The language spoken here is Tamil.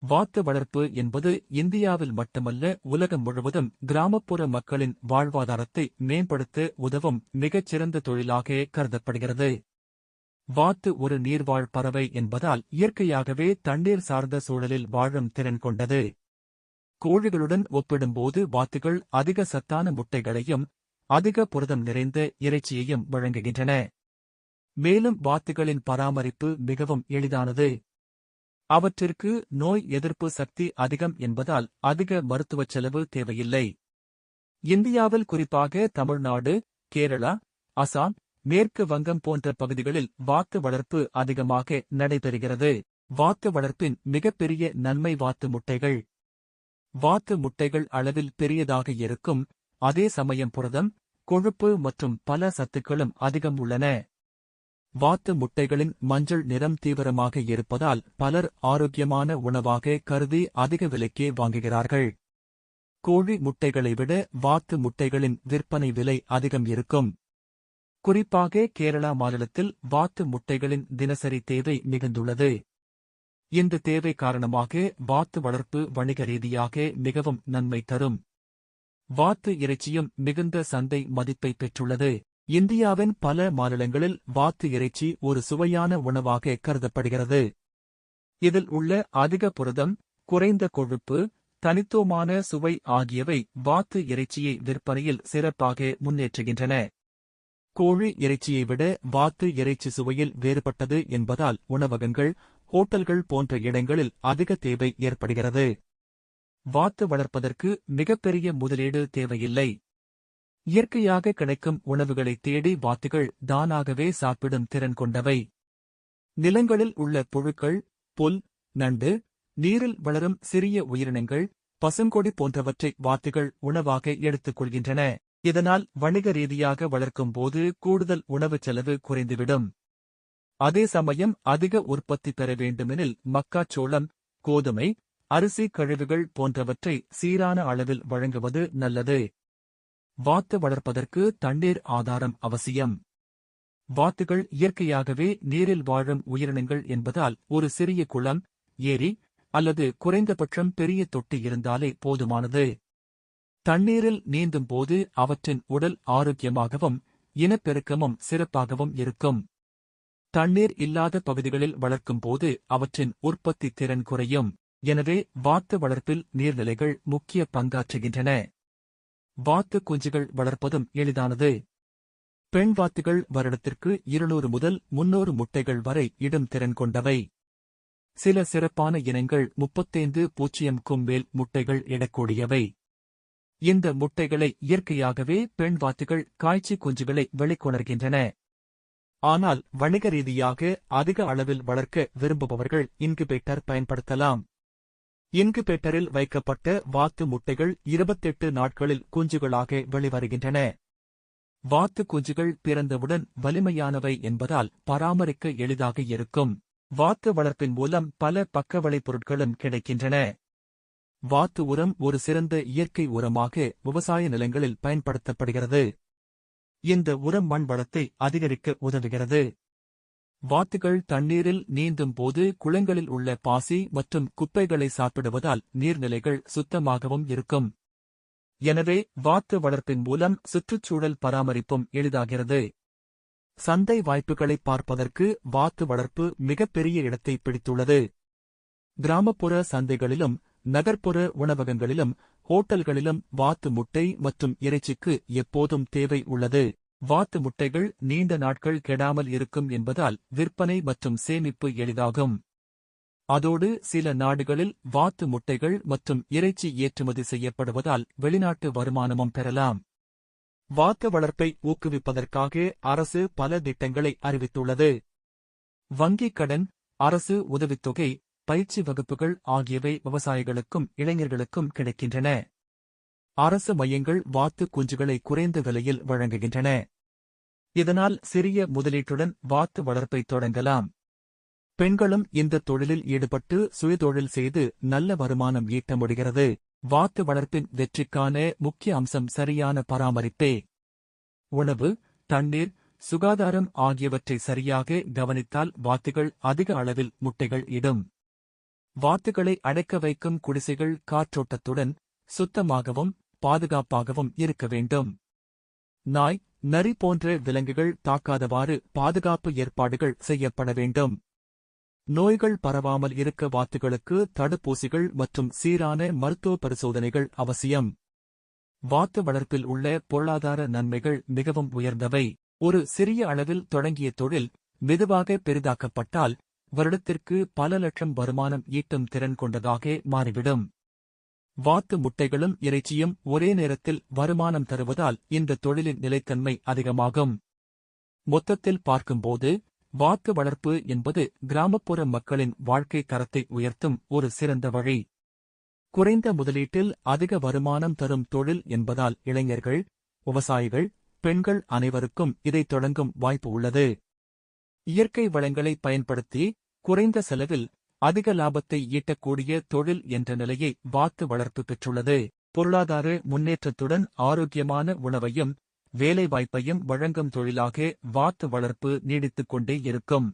வாத்து வளர்ப்பு என்பது இந்தியாவில் மட்டுமல்ல உலகம் முழுவதும் கிராமப்புற மக்களின் வாழ்வாதாரத்தை மேம்படுத்த உதவும் மிகச்சிறந்த தொழிலாக கருதப்படுகிறது. வாத்து ஒரு நீர்வாழ் பறவை என்பதால் இயற்கையாகவே தண்ணீர் சார்ந்த சூழலில் வாழும் திறன் கொண்டது. கோழிகளுடன் ஒப்பிடும்போது வாத்துகள் அதிக சத்தான முட்டைகளையும் அதிக புரதம் நிறைந்த இறைச்சியையும் வழங்குகின்றன. மேலும் வாத்துகளின் பராமரிப்பு மிகவும் எளிதானது. அவற்றிற்கு நோய் எதிர்ப்பு சக்தி அதிகம் என்பதால் அதிக மருத்துவச் செலவு தேவையில்லை. இந்தியாவில் குறிப்பாக தமிழ்நாடு, கேரளா, அசாம், மேற்கு வங்கம் போன்ற பகுதிகளில் வாத்து வளர்ப்பு அதிகமாக நடைபெறுகிறது. வாத்து வளர்ப்பின் மிகப்பெரிய நன்மை வாத்து முட்டைகள். வாத்து முட்டைகள் அளவில் பெரியதாக இருக்கும், அதே சமயம் புரதம், கொழுப்பு மற்றும் பல சத்துக்களும் அதிகம் உள்ளன. வாத்து முட்டைகளின் மஞ்சள் நிறம் தீவிரமாக இருப்பதால் பலர் ஆரோக்கியமான உணவாக கருதி அதிக விலைக்கே வாங்குகிறார்கள். கோழி முட்டைகளை விட வாத்து முட்டைகளின் விற்பனை விலை அதிகம் இருக்கும். குறிப்பாக கேரளா மாநிலத்தில் வாத்து முட்டைகளின் தினசரி தேவை மிகுந்துள்ளது. இந்த தேவை காரணமாக வாத்து வளர்ப்பு வணிக ரீதியாக மிகவும் நன்மை தரும். வாத்து இறைச்சியும் மிகுந்த சந்தை மதிப்பை பெற்றுள்ளது. இந்தியாவின் பல மாநிலங்களில் வாத்து இறைச்சி ஒரு சுவையான உணவாக கருதப்படுகிறது. இதில் உள்ள அதிக புரதம், குறைந்த கொழுப்பு, தனித்துவமான சுவை ஆகியவை வாத்து இறைச்சியை விற்பனையில் சிறப்பாக முன்னேற்றுகின்றன. கோழி இறைச்சியை விட வாத்து இறைச்சி சுவையில் வேறுபட்டது என்பதால் உணவகங்கள், ஹோட்டல்கள் போன்ற இடங்களில் அதிக தேவை ஏற்படுகிறது. வாத்து வளர்ப்பதற்கு மிகப்பெரிய முதலீடு தேவையில்லை. இயற்கையாக கிடைக்கும் உணவுகளை தேடி வாத்துகள் தானாகவே சாப்பிடும் திறன் கொண்டவை. நிலங்களில் உள்ள புழுக்கள், புல், நண்டு, நீரில் வளரும் சிறிய உயிரினங்கள், பசுங்கொடி போன்றவற்றை வாத்துகள் உணவாக எடுத்துக் கொள்கின்றன. இதனால் வணிக ரீதியாக வளர்க்கும் போது கூடுதல் உணவுச் செலவு குறைந்துவிடும். அதே சமயம் அதிக உற்பத்தி பெற வேண்டுமெனில் மக்காச்சோளம், கோதுமை, அரிசி கழிவுகள் போன்றவற்றை சீரான அளவில் வழங்குவது நல்லது. வாத்து வளர்ப்பதற்கு தண்ணீர் ஆதாரம் அவசியம். வாத்துகள் இயற்கையாகவே நீரில் வாழும் உயிரினங்கள் என்பதால் ஒரு சிறிய குளம், ஏரி அல்லது குறைந்தபட்சம் பெரிய தொட்டி இருந்தாலே போதுமானது. தண்ணீரில் நீந்தும் போது அவற்றின் உடல் ஆரோக்கியமாகவும் இனப்பெருக்கமும் சிறப்பாகவும் இருக்கும். தண்ணீர் இல்லாத பகுதிகளில் வளர்க்கும் போது அவற்றின் உற்பத்தி திறன் குறையும். எனவே வாத்து வளர்ப்பில் நீர்நிலைகள் முக்கிய பங்காற்றுகின்றன. வாத்து குஞ்சுகள் வளர்ப்பதும் எளிதானது. பெண் வாத்துகள் வருடத்திற்கு 200 முதல் 300 முட்டைகள் வரை இடும் திறன் கொண்டவை. சில சிறப்பான இனங்கள் 35 மேல் முட்டைகள் இடக்கூடியவை. இந்த முட்டைகளை இயற்கையாகவே பெண் வாத்துகள் காய்ச்சி குஞ்சுகளை வெளிக்கொணர்கின்றன. ஆனால் வணிக ரீதியாக அதிக அளவில் வளர்க்க விரும்புபவர்கள் இன்குபேட்டர் பயன்படுத்தலாம். இன்குபேட்டரில் வைக்கப்பட்ட வாத்து முட்டைகள் 28 நாட்களில் குஞ்சுகளாக வெளிவருகின்றன. வாத்து குஞ்சுகள் பிறந்தவுடன் வலிமையானவை என்பதால் பராமரிக்க எளிதாக இருக்கும். வாத்து வளர்ப்பின் மூலம் பல பக்கவிளைப் பொருட்களும் கிடைக்கின்றன. வாத்து உரம் ஒரு சிறந்த இயற்கை உரமாக விவசாய நிலங்களில் பயன்படுத்தப்படுகிறது. இந்த உரம் மண் வளத்தை அதிகரிக்க உதவுகிறது. வாத்துகள் தண்ணீரில் நீந்தும் போது குளங்களில் உள்ள பாசி மற்றும் குப்பைகளை சாப்பிடுவதால் நீர்நிலைகள் சுத்தமாகவும் இருக்கும். எனவே வாத்து வளர்ப்பின் மூலம் சுற்றுச்சூழல் பராமரிப்பும் எளிதாகிறது. சந்தை வாய்ப்புகளை பார்ப்பதற்கு வாத்து வளர்ப்பு மிகப்பெரிய இடத்தை பிடித்துள்ளது. கிராமப்புற சந்தைகளிலும் நகர்ப்புற உணவகங்களிலும் ஹோட்டல்களிலும் வாத்து முட்டை மற்றும் இறைச்சிக்கு எப்போதும் தேவை உள்ளது. வாத்து முட்டைகள் நீண்ட நாட்கள் கெடாமல் இருக்கும் என்பதால் விற்பனை மற்றும் சேமிப்பு எளிதாகும். அதோடு சில நாடுகளில் வாத்து முட்டைகள் மற்றும் இறைச்சி ஏற்றுமதி செய்யப்படுவதால் வெளிநாட்டு வருமானமும் பெறலாம். வாத்து வளர்ப்பை ஊக்குவிப்பதற்காக அரசு பல திட்டங்களை அறிவித்துள்ளது. வங்கிக் கடன், அரசு உதவித்தொகை, பயிற்சி வகுப்புகள் ஆகியவை விவசாயிகளுக்கும் இளைஞர்களுக்கும் கிடைக்கின்றன. அரசு மையங்கள் வாத்து குஞ்சுகளை குறைந்த விலையில் வழங்குகின்றன. இதனால் சிறிய முதலீட்டுடன் வாத்து வளர்ப்பை தொடங்கலாம். பெண்களும் இந்த தொழிலில் ஈடுபட்டு சுயதொழில் செய்து நல்ல வருமானம் ஈட்ட முடிகிறது. வாத்து வளர்ப்பின் வெற்றிக்கான முக்கிய அம்சம் சரியான பராமரிப்பே. உணவு, தண்ணீர், சுகாதாரம் ஆகியவற்றை சரியாக கவனித்தால் வாத்துகள் அதிக அளவில் முட்டைகள் இடும். வாத்துகளை அடைக்க வைக்கும் குடிசைகள் காற்றோட்டத்துடன் சுத்தமாகவும் பாதுகாப்பாகவும் இருக்க வேண்டும். நாய், நரி போன்ற விலங்குகள் தாக்காதவாறு பாதுகாப்பு ஏற்பாடுகள் செய்யப்பட வேண்டும். நோய்கள் பரவாமல் இருக்க வாத்துகளுக்கு தடுப்பூசிகள் மற்றும் சீரான மருத்துவ பரிசோதனைகள் அவசியம். வாத்து வளர்ப்பில் உள்ள பொருளாதார நன்மைகள் மிகவும் உயர்ந்தவை. ஒரு சிறிய அளவில் தொடங்கிய தொழில் மெதுவாக பெரிதாக்கப்பட்டால் வருடத்திற்கு பல லட்சம் வருமானம் ஈட்டும் திறன் கொண்டதாக மாறிவிடும். வாத்து முட்டைகளும் இறைச்சியும் ஒரே நேரத்தில் வருமானம் தருவதால் இந்த தொழிலின் நிலைத்தன்மை அதிகமாகும். மொத்தத்தில் பார்க்கும்போது வாத்து வளர்ப்பு என்பது கிராமப்புற மக்களின் வாழ்க்கை தரத்தை உயர்த்தும் ஒரு சிறந்த வழி. குறைந்த முதலீட்டில் அதிக வருமானம் தரும் தொழில் என்பதால் இளைஞர்கள், விவசாயிகள், பெண்கள் அனைவருக்கும் இதை தொடங்கும் வாய்ப்பு உள்ளது. இயற்கை வளங்களை பயன்படுத்தி குறைந்த செலவில் அதிக லாபத்தை ஈட்டக்கூடிய தொழில் என்ற நிலையை வாத்து வளர்ப்பு பெற்றுள்ளது. பொருளாதார முன்னேற்றத்துடன் ஆரோக்கியமான உணவையும் வேலைவாய்ப்பையும் வழங்கும் தொழிலாக வாத்து வளர்ப்பு நீடித்துக் கொண்டே இருக்கும்.